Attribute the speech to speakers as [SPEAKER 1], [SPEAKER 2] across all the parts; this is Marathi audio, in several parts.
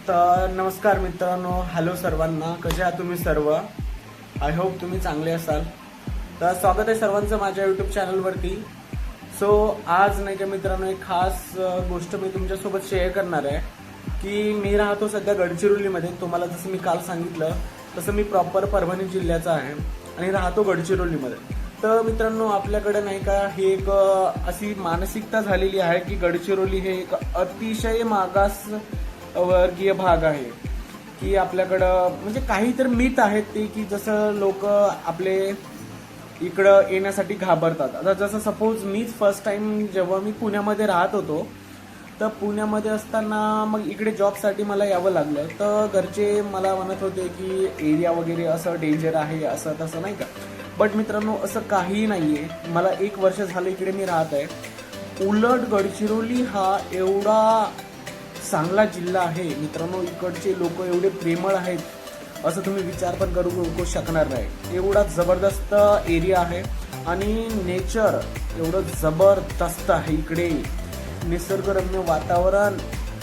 [SPEAKER 1] तर नमस्कार मित्रांनो, हॅलो सर्वांना, कसे आहात तुम्ही सर्व? आय होप तुम्ही चांगले असाल. तर स्वागत आहे सर्वांचं माझ्या यूट्यूब चॅनलवरती. सो आज नाही का मित्रांनो, एक खास गोष्ट मी तुमच्यासोबत शेअर करणार आहे की मी राहतो सध्या गडचिरोलीमध्ये. तुम्हाला जसं मी काल सांगितलं तसं मी प्रॉपर परभणी जिल्ह्याचा आहे आणि राहतो गडचिरोलीमध्ये. तर मित्रांनो, आपल्याकडे नाही का ही एक अशी मानसिकता झालेली आहे की गडचिरोली हे एक अतिशय मागास वर्गीय भाग आहे, की आपल्याकडं म्हणजे काही तर मिथ आहेत ते की जसं लोक आपले इकडं येण्यासाठी घाबरतात. आता जसं सपोज मीच फर्स्ट टाइम जेव्हा मी पुण्यामध्ये राहत होतो, तर पुण्यामध्ये असताना मग इकडे जॉबसाठी मला यावं लागलं. तर घरचे मला म्हणत होते की एरिया वगैरे असं डेंजर आहे, असं तसं नाही का. बट मित्रांनो, असं काहीही नाही आहे. मला 1 वर्ष झालं इकडे मी राहत आहे. उलट गडचिरोली हा एवढा चांगला जिल्हा आहे मित्रांनो, इकडचे लोक एवढे प्रेमळ आहेत असं तुम्ही विचार पण करू शकणार नाही. एवढा जबरदस्त एरिया आहे आणि नेचर एवढं जबरदस्त आहे इकडे. निसर्गरम्य वातावरण,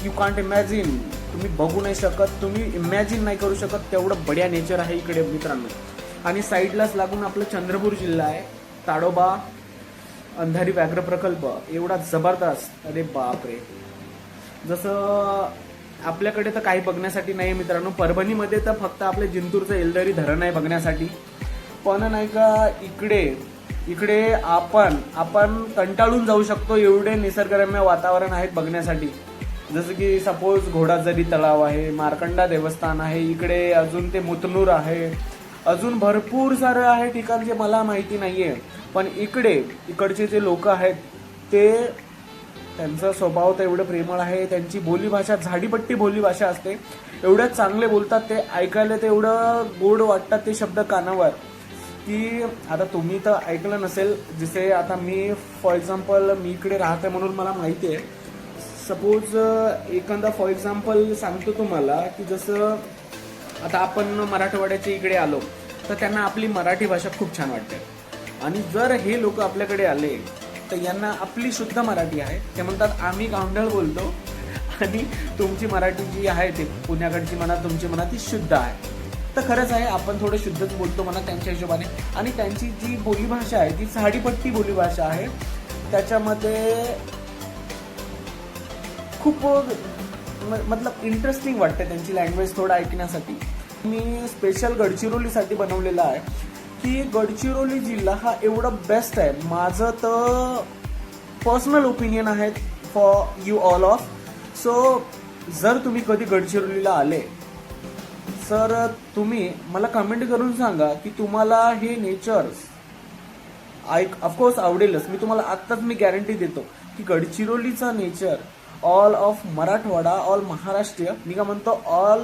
[SPEAKER 1] यू कांट इमॅजिन. तुम्ही बघू नाही शकत, तुम्ही इमॅजिन नाही करू शकत तेवढं बढिया नेचर आहे इकडे मित्रांनो. आणि साईडलाच लागून आपलं चंद्रपूर जिल्हा आहे. ताडोबा अंधारी व्याघ्र प्रकल्प एवढा जबरदस्त, अरे बापरे. जसं आपल्याकडे तर काही बघण्यासाठी नाही मित्रांनो. परभणीमध्ये तर फक्त आपले जिंतूरचं एलदरी धरण आहे बघण्यासाठी. पण नाही का इकडे आपण कंटाळून जाऊ शकतो, एवढे निसर्गरम्य वातावरण आहेत बघण्यासाठी. जसं की सपोज घोडाझरी तलाव आहे, मार्कंडा देवस्थान आहे इकडे, अजून ते मुतनूर आहे, अजून भरपूर सारे आहे ठिकाण जे मला माहिती नाहीये. पण इकडचे जे लोक आहेत ते, त्यांचा स्वभाव तर एवढं प्रेमळ आहे. त्यांची बोलीभाषा झाडीपट्टी बोलीभाषा असते. एवढं चांगले बोलतात ते, ऐकायला ते एवढं गोड वाटतात ते शब्द कानावर, की आता तुम्ही तर ऐकलं नसेल. जसे आता मी फॉर एक्झाम्पल मी इकडे राहते म्हणून मला माहिती आहे. सपोज एखादा फॉर एक्झाम्पल सांगतो तुम्हाला, की जसं आता आपण मराठवाड्याच्या इकडे आलो तर त्यांना आपली मराठी भाषा खूप छान वाटते. आणि जर हे लोक आपल्याकडे आले तर यांना आपली शुद्ध मराठी आहे. ते म्हणतात आम्ही गावंढळ बोलतो आणि तुमची मराठी जी आहे ते पुण्याकडची म्हणा, तुमची म्हणा, ती शुद्ध आहे. तर खरंच आहे, आपण थोडं शुद्धच बोलतो म्हणा त्यांच्या हिशोबाने. आणि त्यांची जी बोलीभाषा आहे ती झाडीपट्टी बोलीभाषा आहे. त्याच्यामध्ये खूप मतलब इंटरेस्टिंग वाटते त्यांची लँग्वेज थोडं ऐकण्यासाठी. मी स्पेशल गडचिरोलीसाठी बनवलेला आहे की गडचिरोली जिल्हा हा एवढा बेस्ट आहे. माझं तर पर्सनल ओपिनियन आहे for you all of. So जर तुम्ही कधी गडचिरोलीला आले तर तुम्ही मला कमेंट करून सांगा की तुम्हाला हे नेचर ऑफकोर्स आवडेलच. मी तुम्हाला आत्ताच मी गॅरंटी देतो की गडचिरोलीचा nature all of Marathwada, all Maharashtra, मी का म्हणतो ऑल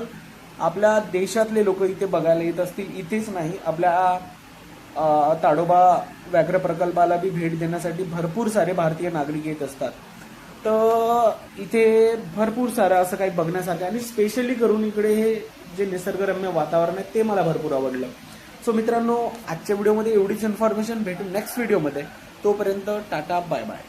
[SPEAKER 1] आपल्या देशातले लोक इथे बघायला येत असतील. इथेच नाही, आपल्या ताडोबा व्याघ्र प्रकल्पाला बी भेट देण्यासाठी भरपूर सारे भारतीय नागरिक येत असतात. तर इथे भरपूर सारं असं काही बघण्यासारखं, आणि स्पेशली करून इकडे हे जे निसर्गरम्य वातावरण आहे ते मला भरपूर आवडलं. सो मित्रांनो, आजच्या व्हिडिओमध्ये एवढीच इन्फॉर्मेशन. भेटू नेक्स्ट व्हिडिओमध्ये. तोपर्यंत टाटा, बाय बाय.